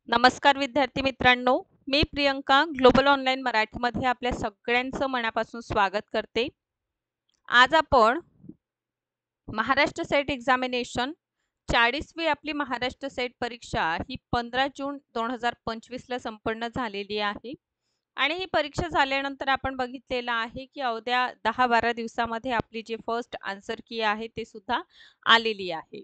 नमस्कार विद्यार्थी मित्रांनो, मी प्रियंका ग्लोबल ऑनलाईन मराठीमध्ये आपल्या सगळ्यांचं मनापासून स्वागत करते. आज आपण महाराष्ट्र सेट एक्झामिनेशन 40वी आपली महाराष्ट्र सेट परीक्षा ही 15 जून 2025 ला संपन्न झालेली आहे. आणि ही परीक्षा झाल्यानंतर आपण बघितलेलं आहे की अवघ्या 10-12 दिवसामध्ये आपली जी फर्स्ट आन्सर की आहे ते सुद्धा आलेली आहे.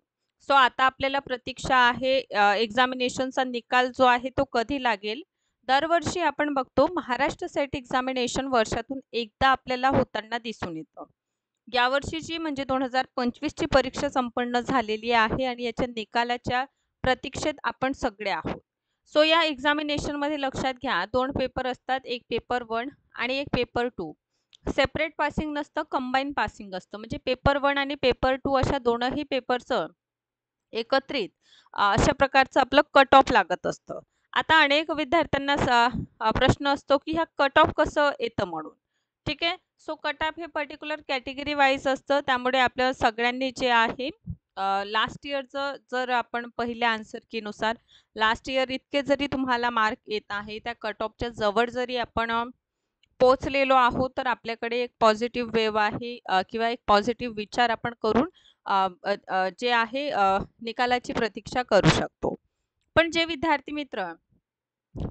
सो आता आपल्याला प्रतीक्षा आहे एक्झामिनेशनचा निकाल जो आहे तो कधी लागेल. दरवर्षी आपण बघतो महाराष्ट्र सेट एक्झामिनेशन वर्षातून एकदा आपल्याला होताना दिसून येतं. यावर्षीची म्हणजे 2025 ची परीक्षा संपन्न झालेली आहे आणि याच्या निकालाच्या प्रतीक्षेत आपण सगळे आहोत. सो या एक्झामिनेशनमध्ये लक्षात घ्या 2 पेपर असतात, एक पेपर 1 आणि एक पेपर 2. सेपरेट पासिंग नसतं, कंबाईन पासिंग असतं. म्हणजे पेपर 1 आणि पेपर 2 अशा दोनही पेपरचं एकत्रित अशा प्रकारचं आपलं कट ऑफ लागत असतं. आता अनेक विद्यार्थ्यांना प्रश्न असतो की ह्या कट ऑफ कसं येतं म्हणून. ठीक आहे. सो कट ऑफ हे पर्टिक्युलर कॅटेगरी वाईज असतं. त्यामुळे आपल्या सगळ्यांनी जे आहे लास्ट इयरचं जर आपण पहिल्या आन्सर कीनुसार लास्ट इयर इतके जरी तुम्हाला मार्क येत आहे, त्या कट ऑफच्या जवळ जरी आपण पोहोचलेलो आहोत, तर आपल्याकडे एक पॉझिटिव्ह वेव्ह आहे किंवा एक पॉझिटिव्ह विचार आपण करून जे आहे निकालाची प्रतीक्षा करू शकतो. पण जे विद्यार्थी मित्र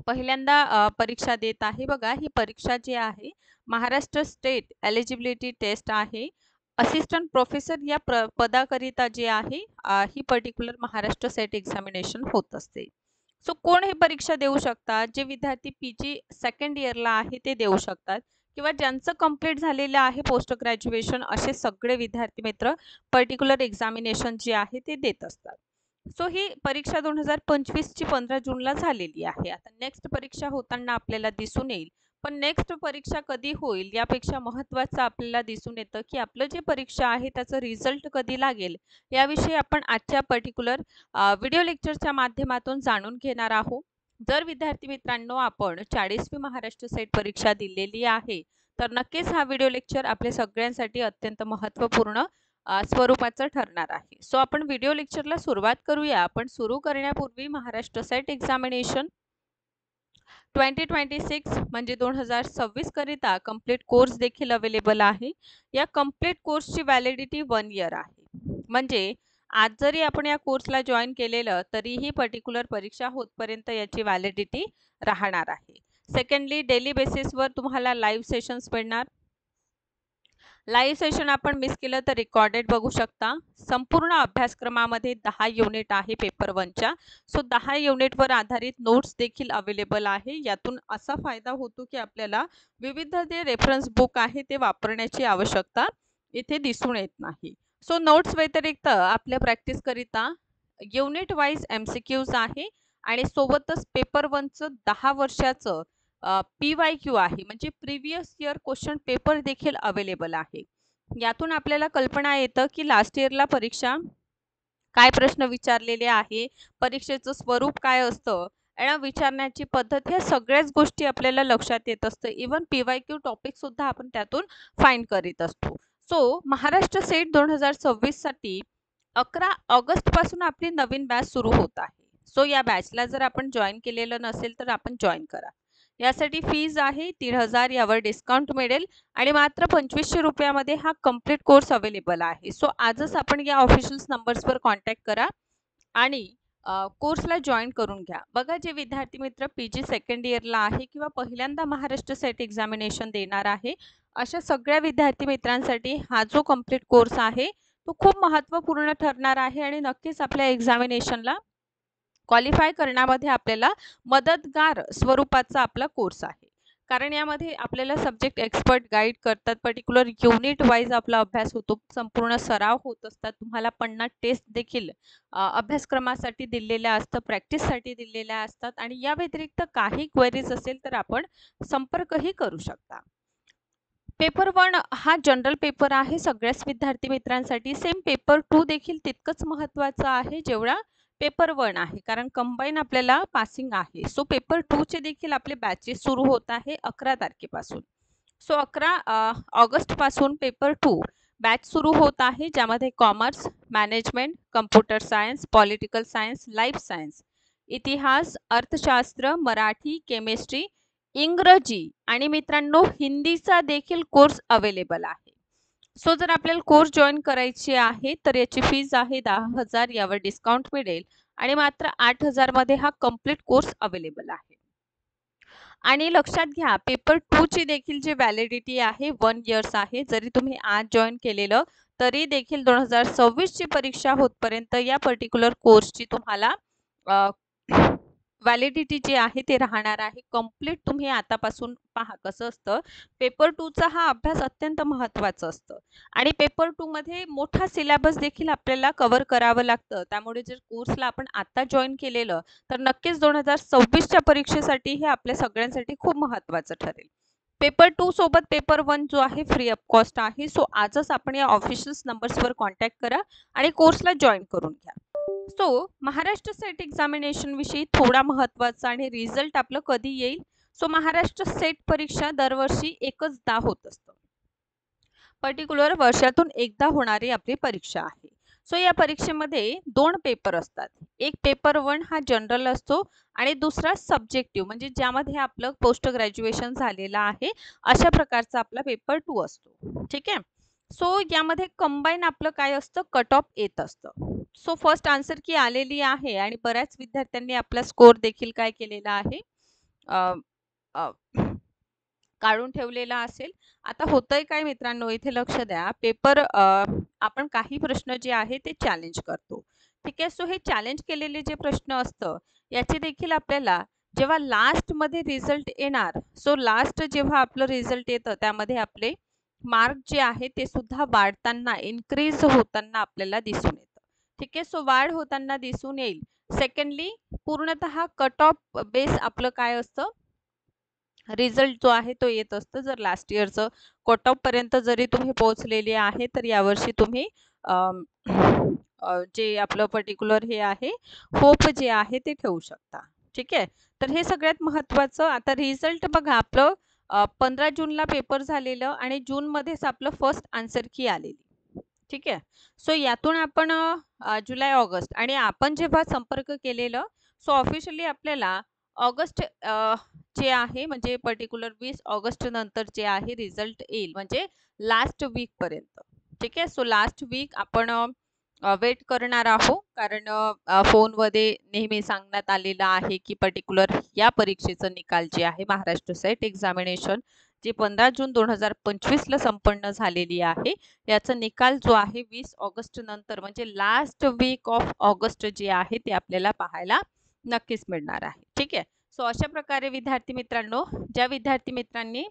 पहिल्यांदा परीक्षा देत आहे बघा, ही परीक्षा जी आहे महाराष्ट्र स्टेट एलिजिबिलिटी टेस्ट आहे. असिस्टंट प्रोफेसर या पदाकरिता जे आहे ही पर्टिक्युलर महाराष्ट्र सेट एक्झामिनेशन होत असते. सो कोण हे परीक्षा देऊ शकतात? जे विद्यार्थी पीजी सेकंड इयरला आहे ते देऊ शकतात किंवा ज्यांचं कंप्लीट झालेलं आहे पोस्ट ग्रॅज्युएशन असे सगळे विद्यार्थी मित्र पर्टिक्युलर एक्झामिनेशन जे आहे ते देत असतात. सो ही परीक्षा 2025 ची 15 जूनला झालेली आहे. आता नेक्स्ट परीक्षा होताना आपल्याला दिसून येईल. पण नेक्स्ट परीक्षा कधी होईल यापेक्षा महत्त्वाचं आपल्याला दिसून येतं की आपलं जे परीक्षा आहे त्याचं रिझल्ट कधी लागेल याविषयी आपण आजच्या पर्टिक्युलर व्हिडिओ लेक्चरच्या माध्यमातून जाणून घेणार आहोत. जर विद्यार्थी मित्रांनो आपण 40वी महाराष्ट्र सेट परीक्षा दिलेली आहे तर नक्कीच हा व्हिडिओ लेक्चर आपल्या सगळ्यांसाठी अत्यंत महत्त्वपूर्ण स्वरूपाचं ठरणार आहे. सो आपण व्हिडिओ लेक्चरला सुरुवात करूया. पण सुरू करण्यापूर्वी महाराष्ट्र सेट एक्झामिनेशन 2026 म्हणजे 2026 करिता कंप्लीट कोर्स देखील अवेलेबल आहे. या कंप्लीट कोर्सची व्हॅलिडिटी 1 इयर आहे. म्हणजे आज जरी आपण या कोर्सला जॉईन केलेलं तरीही पर्टिक्युलर परीक्षा होतपर्यंत याची व्हॅलिडिटी राहणार आहे. सेकंडली डेली बेसिसवर तुम्हाला लाईव्ह सेशन्स मिळणार. लाईव्ह सेशन आपण मिस केलं तर रेकॉर्डेड बघू शकता. संपूर्ण अभ्यासक्रमामध्ये 10 युनिट आहे पेपर 1च्या. सो 10 युनिटवर आधारित नोट्स देखील अवेलेबल आहे. यातून असा फायदा होतो की आपल्याला विविध जे रेफरन्स बुक आहे ते वापरण्याची आवश्यकता इथे दिसून येत नाही. सो नोट्स व्यतिरिक्त आपल्या प्रॅक्टिस करिता युनिट वाईज MCQs आहे आणि सोबतच पेपर 1चं 10 वर्षाचं PYQ आहे म्हणजे प्रिव्हियस इयर क्वेश्चन पेपर देखील अवेलेबल आहे. यातून आपल्याला कल्पना येतं की लास्ट इयरला परीक्षा काय प्रश्न विचारलेले आहे, परीक्षेचं स्वरूप काय असतं आणि विचारण्याची पद्धत ह्या सगळ्याच गोष्टी आपल्याला लक्षात येत असतं. इवन PYQ टॉपिक सुद्धा आपण त्यातून फाइंड करीत असतो. सो महाराष्ट्र सेट 2026 साठी 11 ऑगस्ट पासून आपली नवीन बॅच सुरू होत आहे. सो या बॅचला जर आपण जॉईन केलेलं नसेल तर आपण जॉईन करा. यासाठी फीज आहे 3000, यावर डिस्काउंट मिळेल आणि मात्र 2500 रुपयामध्ये हा कंप्लीट कोर्स अवेलेबल आहे. सो आजच आपण या ऑफिशियल नंबर्सवर कॉन्टॅक्ट करा आणि कोर्सला जॉईन करून घ्या. बघा जे विद्यार्थी मित्र PG सेकंड इयरला आहे किंवा पहिल्यांदा महाराष्ट्र सेट एक्झामिनेशन देणार आहे अशा सगळ्या विद्यार्थी मित्रांसाठी हा जो कंप्लीट कोर्स आहे तो खूप महत्त्वपूर्ण ठरणार आहे आणि नक्कीच आपल्या एक्झामिनेशनला क्वालिफाय करण्यामध्ये आपल्याला मदतगार स्वरूपाचा आपला कोर्स आहे. कारण यामध्ये आपल्याला सब्जेक्ट एक्सपर्ट गाईड करतात. पर्टिक्युलर युनिट वाईज आपला अभ्यास होतो. संपूर्ण सराव होत असतात. तुम्हाला 50 टेस्ट देखील अभ्यासक्रमासाठी दिलेल्या असतात, प्रॅक्टिससाठी दिलेल्या असतात आणि या व्यतिरिक्त काही क्वेरीज असेल तर आपण संपर्कही करू शकता. पेपर 1 हा जनरल पेपर आहे सगळ्याच विद्यार्थी मित्रांसाठी. सेम पेपर 2 देखील तितकंच महत्त्वाचं आहे जेवढा पेपर 1 आहे. कारण कंबाईन आपल्याला पासिंग आहे. सो पेपर 2 चे देखील आपले बॅचेस सुरू होत आहे 11 तारखेपासून. सो 11 ऑगस्ट पासून पेपर 2 बॅच सुरू होत आहे ज्यामध्ये commerce, management, computer science, political science, life science इतिहास, अर्थशास्त्र, मराठी, केमिस्ट्री, इंग्रजी आणि मित्रांनो हिंदीचा देखील कोर्स अवेलेबल आहे. सो जर आपल्याला कोर्स जॉईन करायची आहे तर याची फीज आहे 10,000, यावर डिस्काउंट मिळेल आणि मात्र 8,000 मध्ये हा कंप्लीट कोर्स अवेलेबल आहे. आणि लक्षात घ्या पेपर 2 ची देखील जी व्हॅलिडिटी आहे 1 इयर्स आहे. जरी तुम्ही आज जॉईन केलेलं तरी देखील 2026 ची परीक्षा होतपर्यंत या पर्टिक्युलर कोर्सची तुम्हाला व्हॅलिडिटी जी आहे ते राहणार आहे. कंप्लीट तुम्ही आतापासून पहा कसं असतं, पेपर 2 चा हा अभ्यास अत्यंत महत्त्वाचा असतं आणि पेपर 2 मध्ये मोठा सिलेबस देखील आपल्याला कव्हर करावं लागतं. त्यामुळे जर कोर्सला आपण आता जॉईन केलेलं तर नक्कीच 2026 च्या परीक्षेसाठी हे आपल्या सगळ्यांसाठी खूप महत्त्वाचं ठरेल. पेपर 2 सोबत पेपर 1 जो आहे फ्री ऑफ कॉस्ट आहे. सो आजच आपण या ऑफिशियल नंबर्सवर कॉन्टॅक्ट करा आणि कोर्सला जॉईन करून घ्या. सो महाराष्ट्र सेट एक्झामिनेशन विषयी थोडा महत्त्वाचा आणि रिझल्ट आपलं कधी येईल. सो महाराष्ट्र सेट परीक्षा दरवर्षी एकचदा होत असतं. पर्टिक्युलर वर्षातून एकदा होणारी आपली परीक्षा आहे. सो या परीक्षेमध्ये 2 पेपर असतात. एक पेपर 1 हा जनरल असतो आणि दुसरा सब्जेक्टिव्ह म्हणजे ज्यामध्ये आपलं पोस्ट ग्रॅज्युएशन झालेलं आहे अशा प्रकारचा आपला पेपर 2 असतो. ठीक आहे. सो यामध्ये कंबाईन आपलं काय असतं, कट ऑफ येत असतं. सो फर्स्ट आन्सर की आलेली आहे आणि बऱ्याच विद्यार्थ्यांनी आपला स्कोर देखील काय केलेला आहे, काढून ठेवलेला असेल. आता होतंय काय मित्रांनो, इथे लक्ष द्या. पेपर आपण काही प्रश्न जे आहे ते चॅलेंज करतो. ठीक आहे. सो हे चॅलेंज केलेले जे प्रश्न असतं याचे देखील आपल्याला जेव्हा लास्टमध्ये रिझल्ट येणार, सो लास्ट जेव्हा आपलं रिझल्ट येतं त्यामध्ये आपले मार्क जे आहे ते सुद्धा वाढताना, इन्क्रीज होताना आपल्याला दिसून येतं. ठीक आहे. सो वाढ होताना दिसून येईल. सेकंडली पूर्णतः कट ऑफ बेस आपलं काय असतं, रिझल्ट जो आहे तो येत असतं. जर लास्ट इयरचं कट ऑफ पर्यंत जरी तुम्ही पोहोचलेले आहे तर यावर्षी तुम्ही जे आपलं पर्टिक्युलर हे आहे होप जे आहे ते ठेवू शकता. ठीक आहे. तर हे सगळ्यात महत्त्वाचं. आता रिझल्ट बघा आपलं 15 जूनला पेपर झालेलं आणि जूनमध्येच आपलं फर्स्ट आन्सर की आलेली. ठीक आहे. सो यातून आपण जुलै ऑगस्ट आणि आपण जेव्हा संपर्क केलेलं सो ऑफिशियली आपल्याला ऑगस्ट जे आहे म्हणजे पर्टिक्युलर 20 ऑगस्ट नंतर जे आहे रिझल्ट येईल म्हणजे लास्ट वीक पर्यंत. ठीक आहे. सो लास्ट वीक आपण वेट करणार आहोत कारण फोनमध्ये नेहमी सांगण्यात आलेलं आहे की पर्टिक्युलर या परीक्षेचं निकाल जे आहे महाराष्ट्र सेट एक्झामिनेशन जी 15 जून 2025ला संपन्न झालेली आहे याचा निकाल जो आहे 20 ऑगस्ट नंतर म्हणजे लास्ट वीक ऑफ ऑगस्ट जे आहे ते आपल्याला पाहायला नक्कीच मिळणार आहे. ठीक आहे. सो अशा प्रकारे विद्यार्थी मित्रांनो, ज्या विद्यार्थी मित्रांनी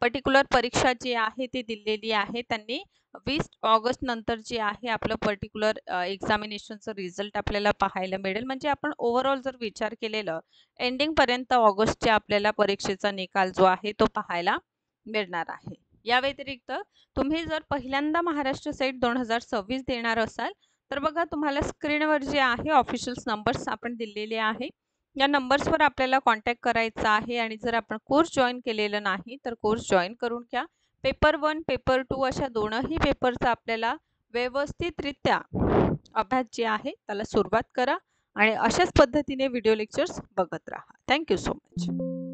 पर्टिक्युलर परीक्षा जी आहे ती दिलेली आहे त्यांनी 20 ऑगस्ट नंतर जे आहे आपलं पर्टिक्युलर एक्झामिनेशनचं रिझल्ट आपल्याला पाहायला मिळेल. म्हणजे आपण ओव्हरऑल जर विचार केलेलं एंडिंगपर्यंत ऑगस्टच्या आपल्याला परीक्षेचा निकाल जो आहे तो पाहायला मिळणार आहे. या व्यतिरिक्त तुम्ही जर पहिल्यांदा महाराष्ट्र सेट 2026 देणार असाल तर बघा तुम्हाला स्क्रीनवर जे आहे ऑफिशियल नंबर्स आपण दिलेले आहे. या नंबर्सवर आपल्याला कॉन्टॅक्ट करायचा आहे आणि जर आपण कोर्स जॉईन केलेलं नाही तर कोर्स जॉईन करून घ्या. पेपर 1, पेपर 2 अशा दोनही पेपरचा आपल्याला व्यवस्थितरित्या अभ्यास जे आहे त्याला सुरुवात करा आणि अशाच पद्धतीने व्हिडिओ लेक्चर्स बघत राहा. Thank you so much.